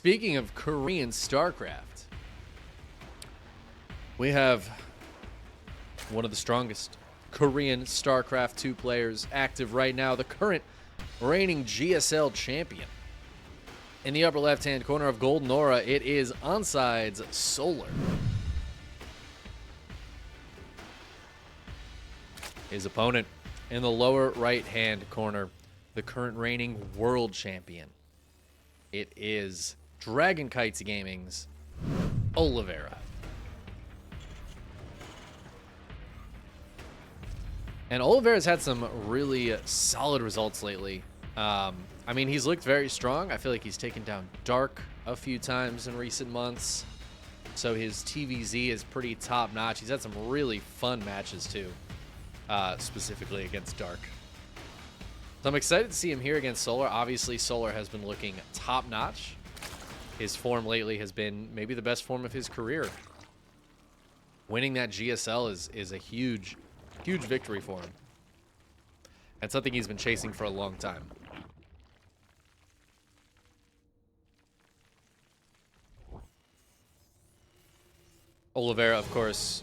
Speaking of Korean StarCraft, we have one of the strongest Korean StarCraft 2 players active right now, the current reigning GSL champion. In the upper left-hand corner of Golden Aura, it is Onside's Solar. His opponent in the lower right-hand corner, the current reigning world champion. It is Dragon Kites Gaming's Oliveira. And Oliveira's had some really solid results lately. I mean, he's looked very strong. I feel like he's taken down Dark a few times in recent months. So his TVZ is pretty top-notch. He's had some really fun matches, too, specifically against Dark. So I'm excited to see him here against Solar. Obviously, Solar has been looking top-notch. His form lately has been maybe the best form of his career. Winning that GSL is a huge victory for him. And something he's been chasing for a long time. Oliveira, of course,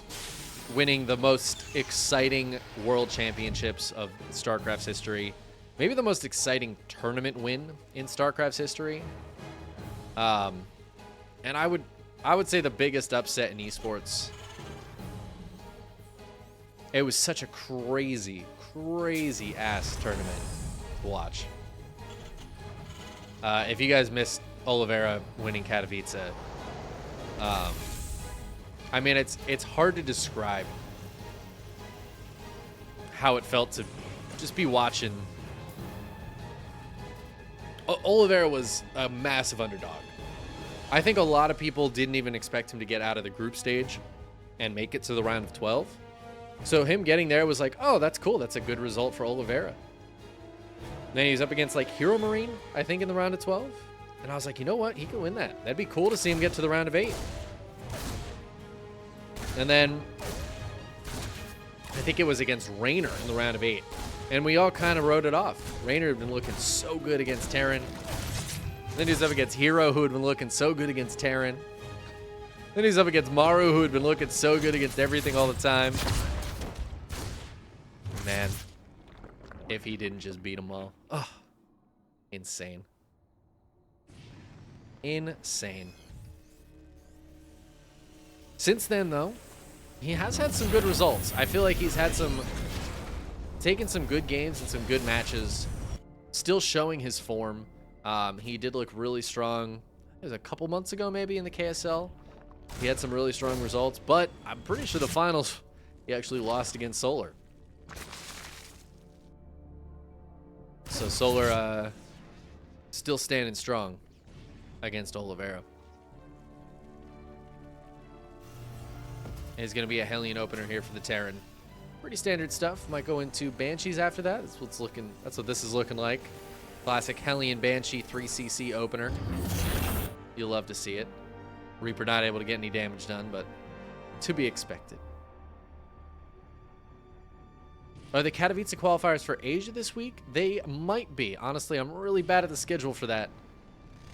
winning the most exciting world championships of StarCraft's history. Maybe the most exciting tournament win in StarCraft's history. And I would say the biggest upset in esports. It was such a crazy ass tournament to watch. If you guys missed Oliveira winning Katowice, I mean, it's hard to describe how it felt to just be watching. Oliveira was a massive underdog. I think a lot of people didn't even expect him to get out of the group stage and make it to the round of 12. So him getting there was like, oh, that's cool. That's a good result for Oliveira. Then he was up against like Hero Marine, I think, in the round of 12. And I was like, you know what? He can win that. That'd be cool to see him get to the round of 8. And then I think it was against Raynor in the round of 8. And we all kind of wrote it off. Raynor had been looking so good against Terran. Then he's up against Hero, who had been looking so good against Terran. Then he's up against Maru, who had been looking so good against everything all the time. Man, if he didn't just beat them all. Oh, insane. Insane. Since then, though, he has had some good results. I feel like he's had taken some good games and some good matches. Still showing his form. He did look really strong. It was a couple months ago, maybe, in the KSL. He had some really strong results, but I'm pretty sure the finals, he actually lost against Solar. So Solar still standing strong against Oliveira. It's going to be a Hellion opener here for the Terran. Pretty standard stuff. Might go into Banshees after that. That's what this is looking like. Classic Hellion Banshee 3cc opener. You'll love to see it. Reaper not able to get any damage done, but to be expected. Are the Katowice qualifiers for Asia this week? They might be. Honestly, I'm really bad at the schedule for that.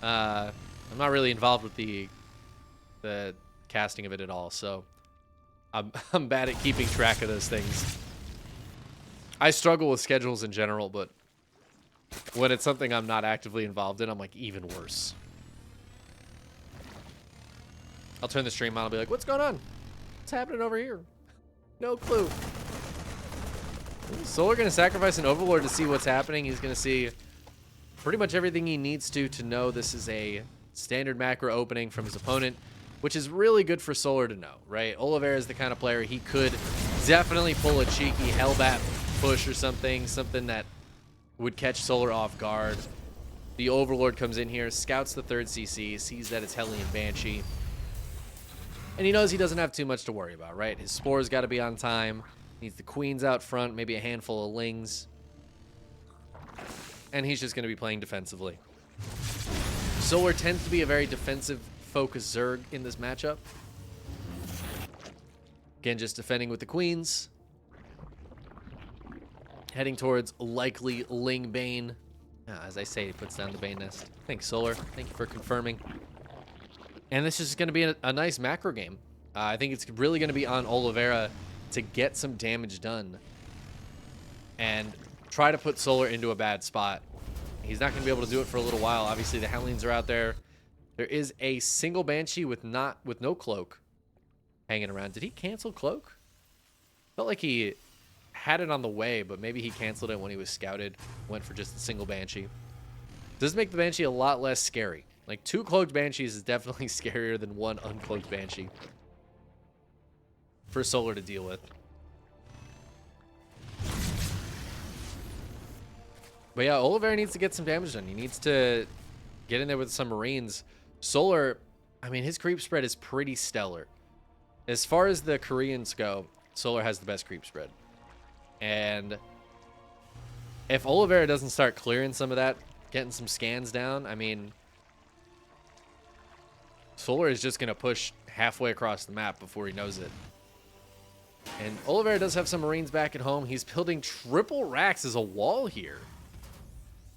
I'm not really involved with the casting of it at all, so I'm bad at keeping track of those things. I struggle with schedules in general, but when it's something I'm not actively involved in, I'm like even worse. I'll turn the stream on. I'll be like, what's going on? What's happening over here? No clue. Solar going to sacrifice an Overlord to see what's happening. He's going to see pretty much everything he needs to know this is a standard macro opening from his opponent, which is really good for Solar to know, right? Oliveira is the kind of player he could definitely pull a cheeky Hellbat push or something that would catch Solar off guard. The Overlord comes in here, scouts the 3rd CC, sees that it's Hellion Banshee, and he knows he doesn't have too much to worry about, right? His Spore's got to be on time. Needs the Queens out front, maybe a handful of Lings. And he's just going to be playing defensively. Solar tends to be a very defensive-focused Zerg in this matchup. Again, just defending with the Queens. Heading towards likely Ling Bane. As I say, he puts down the Bane Nest. Thanks, Solar. Thank you for confirming. And this is going to be a nice macro game. I think it's really going to be on Oliveira to get some damage done and try to put Solar into a bad spot. He's not going to be able to do it for a little while. Obviously, the Hellions are out there. There is a single Banshee with no cloak hanging around. Did he cancel cloak? Felt like he had it on the way, but maybe he canceled it when he was scouted. Went for just a single Banshee. Does make the Banshee a lot less scary. Like, 2 cloaked Banshees is definitely scarier than 1 uncloaked Banshee for Solar to deal with. But yeah, Oliveira needs to get some damage done. He needs to get in there with some Marines. Solar, I mean, his creep spread is pretty stellar. As far as the Koreans go, Solar has the best creep spread. And if Oliveira doesn't start clearing some of that, getting some scans down, I mean, Solar is just going to push halfway across the map before he knows it. And Oliveira does have some Marines back at home. He's building triple racks as a wall here.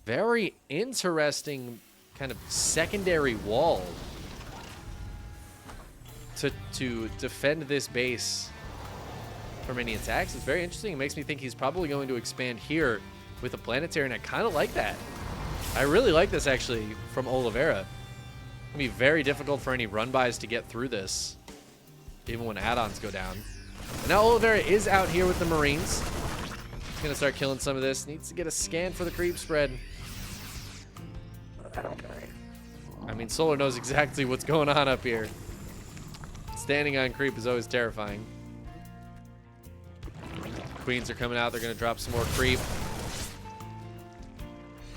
Very interesting kind of secondary wall to defend this base from any attacks. It's very interesting. It makes me think he's probably going to expand here with a planetary, and I kind of like that. I really like this, actually, from Oliveira. It's going to be very difficult for any run-bys to get through this, even when add-ons go down. And now Oliveira is out here with the Marines. He's going to start killing some of this. Needs to get a scan for the creep spread. I mean, Solar knows exactly what's going on up here. Standing on creep is always terrifying. Queens are coming out. They're going to drop some more creep.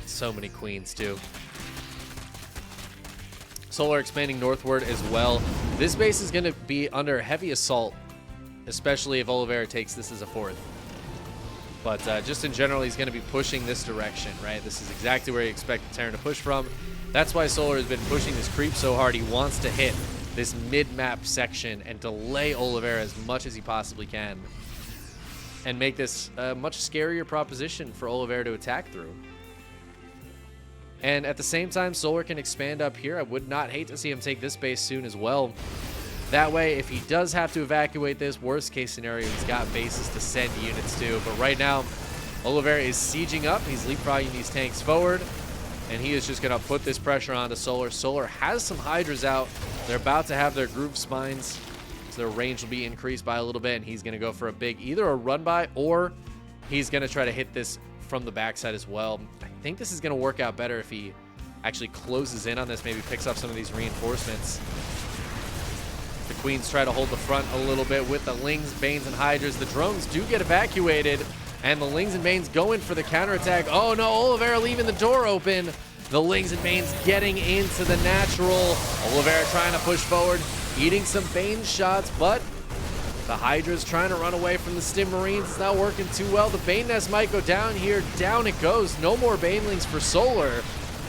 So many queens, too. Solar expanding northward as well. This base is going to be under heavy assault, especially if Oliveira takes this as a 4th. But just in general, he's going to be pushing this direction, right? This is exactly where you expect the Terran to push from. That's why Solar has been pushing this creep so hard. He wants to hit this mid-map section and delay Oliveira as much as he possibly can and make this a much scarier proposition for Oliveira to attack through. And at the same time, Solar can expand up here. I would not hate to see him take this base soon as well. That way, if he does have to evacuate this, worst case scenario, he's got bases to send units to. But right now, Oliveira is sieging up. He's leapfrogging these tanks forward. And he is just going to put this pressure onto Solar. Solar has some Hydras out. They're about to have their groove spines. So their range will be increased by a little bit. And he's going to go for a big, either a run by, or he's going to try to hit this from the backside as well. I think this is going to work out better if he actually closes in on this, maybe picks up some of these reinforcements. The Queens try to hold the front a little bit with the Lings, Banes, and Hydras. The drones do get evacuated, and the Lings and Banes go in for the counterattack. Oh no, Oliveira leaving the door open. The Lings and Banes getting into the natural. Oliveira trying to push forward, eating some Bane shots, but the Hydra's trying to run away from the Stim Marines. It's not working too well. The Bane Nest might go down here. Down it goes. No more Banelings for Solar.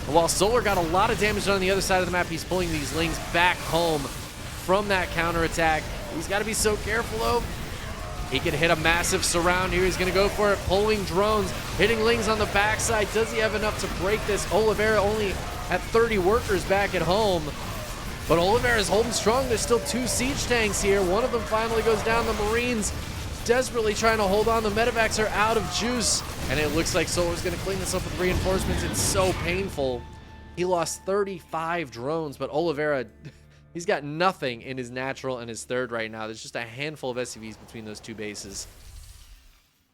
And while Solar got a lot of damage on the other side of the map, he's pulling these Lings back home from that counterattack. He's got to be so careful, though. He could hit a massive surround here. He's going to go for it, pulling drones, hitting Lings on the backside. Does he have enough to break this? Oliveira only at 30 workers back at home. But Oliveira is holding strong. There's still 2 siege tanks here. One of them finally goes down. The Marines desperately trying to hold on. The medevacs are out of juice. And it looks like Solar's going to clean this up with reinforcements. It's so painful. He lost 35 drones, but Oliveira, he's got nothing in his natural and his 3rd right now. There's just a handful of SCVs between those 2 bases.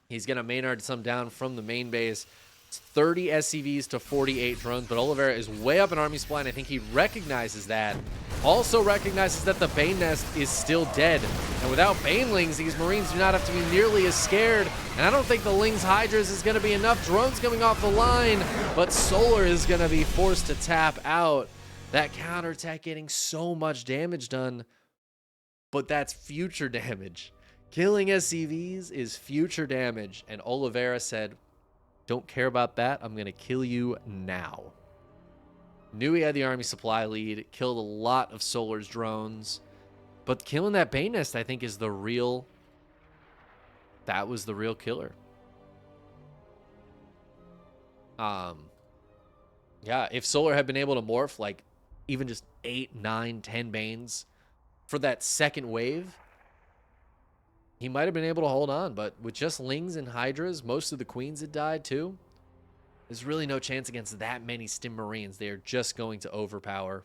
He's going to Maynard some down from the main base. It's 30 SCVs to 48 drones, but Oliveira is way up in army supply, and I think he recognizes that. Also recognizes that the Bane Nest is still dead. And without Banelings, these Marines do not have to be nearly as scared. And I don't think the Lings Hydras is going to be enough drones coming off the line, but Solar is going to be forced to tap out. That counterattack getting so much damage done, but that's future damage. Killing SCVs is future damage, and Oliveira said, don't care about that. I'm going to kill you now. Knew he had the army supply lead, killed a lot of Solar's drones, but killing that Bane Nest, I think, is the real... That was the real killer. Yeah, if Solar had been able to morph, like, even just 8, 9, 10 Banes for that second wave, he might have been able to hold on. But with just Lings and Hydras, most of the Queens had died too. There's really no chance against that many Stim Marines. They are just going to overpower.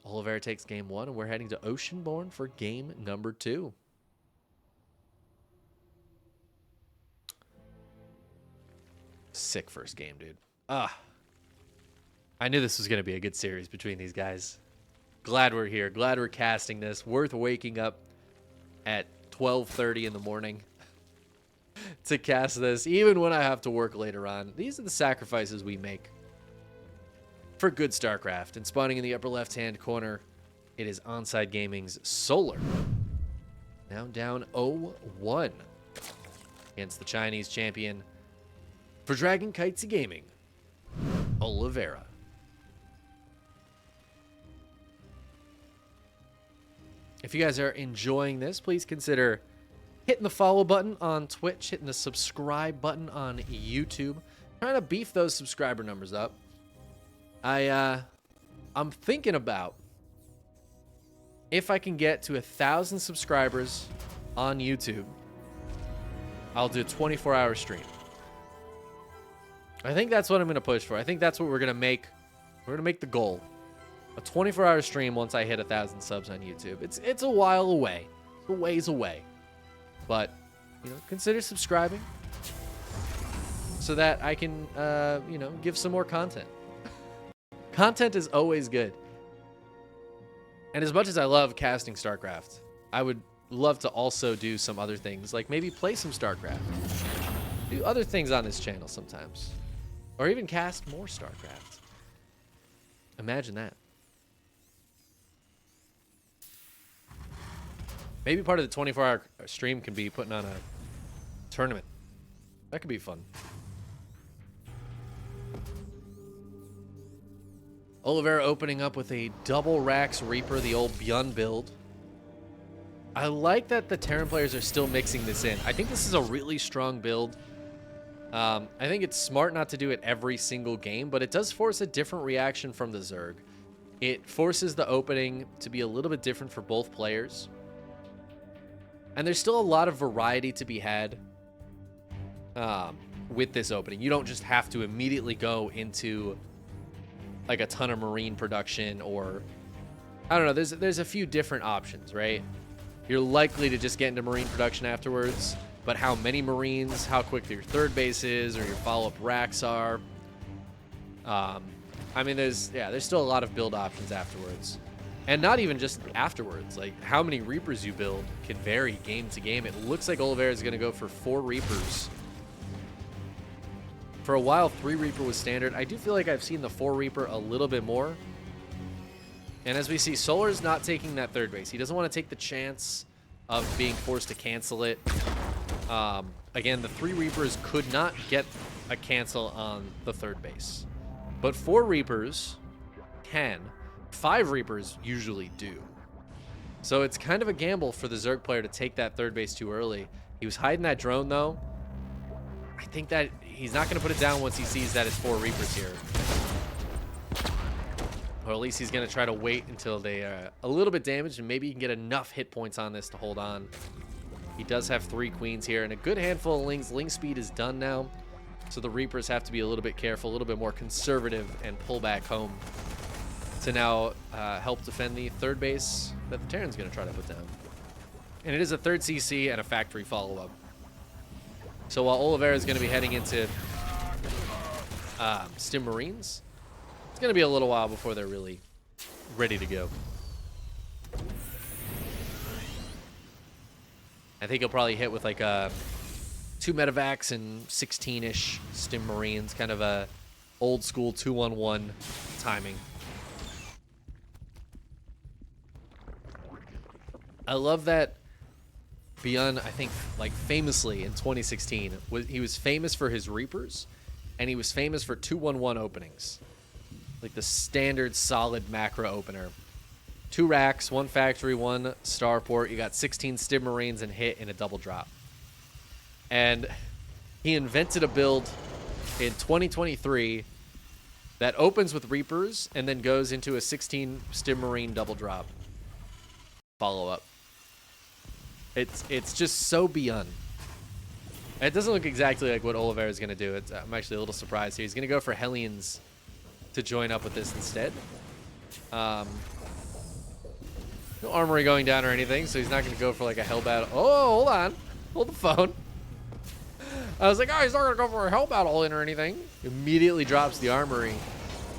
Oliveira takes game 1, and we're heading to Oceanborn for game number 2. Sick first game, dude. I knew this was going to be a good series between these guys. Glad we're here. Glad we're casting this. Worth waking up at 12:30 in the morning to cast this, even when I have to work later on. These are the sacrifices we make for good StarCraft. And spawning in the upper left-hand corner, it is Onside Gaming's Solar. Now down 0-1 against the Chinese champion for Dragon Kitesy Gaming, Oliveira. If you guys are enjoying this, please consider hitting the follow button on Twitch, hitting the subscribe button on YouTube. Trying to beef those subscriber numbers up. I'm thinking about if I can get to 1,000 subscribers on YouTube, I'll do a 24-hour stream. I think that's what I'm going to push for. I think that's what we're going to make. We're going to make the goal. A 24-hour stream once I hit 1,000 subs on YouTube. It's a while away. It's a ways away. But, consider subscribing so that I can, give some more content. Content is always good. And as much as I love casting StarCraft, I would love to also do some other things, like maybe play some StarCraft. Do other things on this channel sometimes. Or even cast more StarCraft. Imagine that. Maybe part of the 24-hour stream can be putting on a tournament. That could be fun. Oliveira opening up with a double Rax Reaper, the old Bjorn build. I like that the Terran players are still mixing this in. I think this is a really strong build. I think it's smart not to do it every single game, but it does force a different reaction from the Zerg. It forces the opening to be a little bit different for both players. And there's still a lot of variety to be had with this opening. You don't just have to immediately go into like a ton of Marine production, or I don't know. There's a few different options, right? You're likely to just get into Marine production afterwards, but how many Marines, how quick your third base is, or your follow-up racks are. I mean, there's still a lot of build options afterwards. And not even just afterwards. Like, how many Reapers you build can vary game to game. It looks like Oliveira is going to go for 4 Reapers. For a while, 3 Reaper was standard. I do feel like I've seen the 4 Reaper a little bit more. And as we see, Solar is not taking that third base. He doesn't want to take the chance of being forced to cancel it. Again, the 3 Reapers could not get a cancel on the third base. But 4 Reapers can. 5 Reapers usually do. So it's kind of a gamble for the Zerg player to take that third base too early. He was hiding that drone, though. I think that he's not going to put it down once he sees that it's 4 Reapers here. Or at least he's going to try to wait until they are a little bit damaged, and maybe he can get enough hit points on this to hold on. He does have 3 Queens here and a good handful of Lings. Ling speed is done now, so the Reapers have to be a little bit careful, a little bit more conservative, and pull back home to now help defend the third base that the Terran's going to try to put down. And it is a third CC and a factory follow-up. So while Oliveira is going to be heading into Stim Marines, it's going to be a little while before they're really ready to go. I think he'll probably hit with like 2 medevacs and 16-ish Stim Marines, kind of a old school 2-1-1 timing. I love that Bjorn, I think, like famously in 2016, he was famous for his Reapers, and he was famous for 2-1-1 openings. Like the standard solid macro opener. 2 racks, 1 factory, 1 starport. You got 16 Stim Marines and hit in a double drop. And he invented a build in 2023 that opens with Reapers and then goes into a 16 Stim Marine double drop follow-up. It's just so beyond. It doesn't look exactly like what Oliveira is going to do. I'm actually a little surprised here. He's going to go for Hellions to join up with this instead. No armory going down or anything, so he's not going to go for like a hell battle. Oh, hold on. Hold the phone. I was like, oh, he's not going to go for a hell battle in or anything. Immediately drops the armory.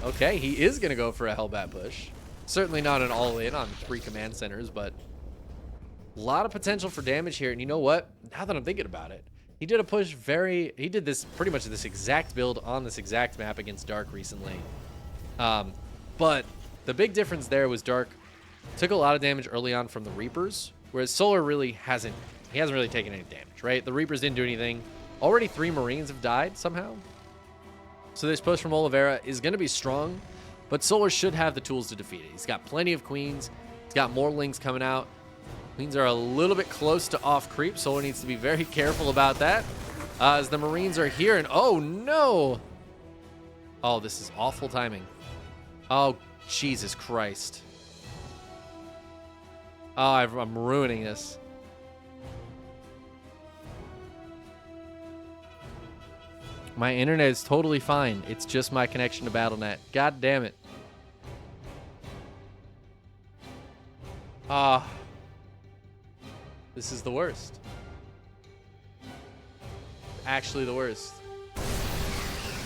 Okay, he is going to go for a Hellbat push. Certainly not an all-in on 3 command centers, but a lot of potential for damage here. And you know what? Now that I'm thinking about it, he did a push he did this pretty much this exact build on this exact map against Dark recently. But the big difference there was Dark took a lot of damage early on from the Reapers, whereas Solar really hasn't really taken any damage, right? The Reapers didn't do anything. Already 3 Marines have died somehow. So this push from Oliveira is going to be strong, but Solar should have the tools to defeat it. He's got plenty of Queens. He's got more Lings coming out. Queens are a little bit close to off creep. Solar needs to be very careful about that as the Marines are here. And oh, no. Oh, this is awful timing. Oh, Jesus Christ. Oh, I'm ruining this. My internet is totally fine. It's just my connection to BattleNet. God damn it. This is the worst. Actually the worst.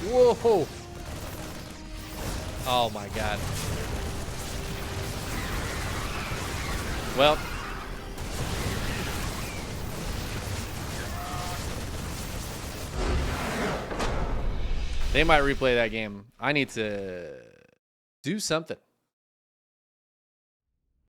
Whoa. Oh my God. Well. They might replay that game. I need to do something.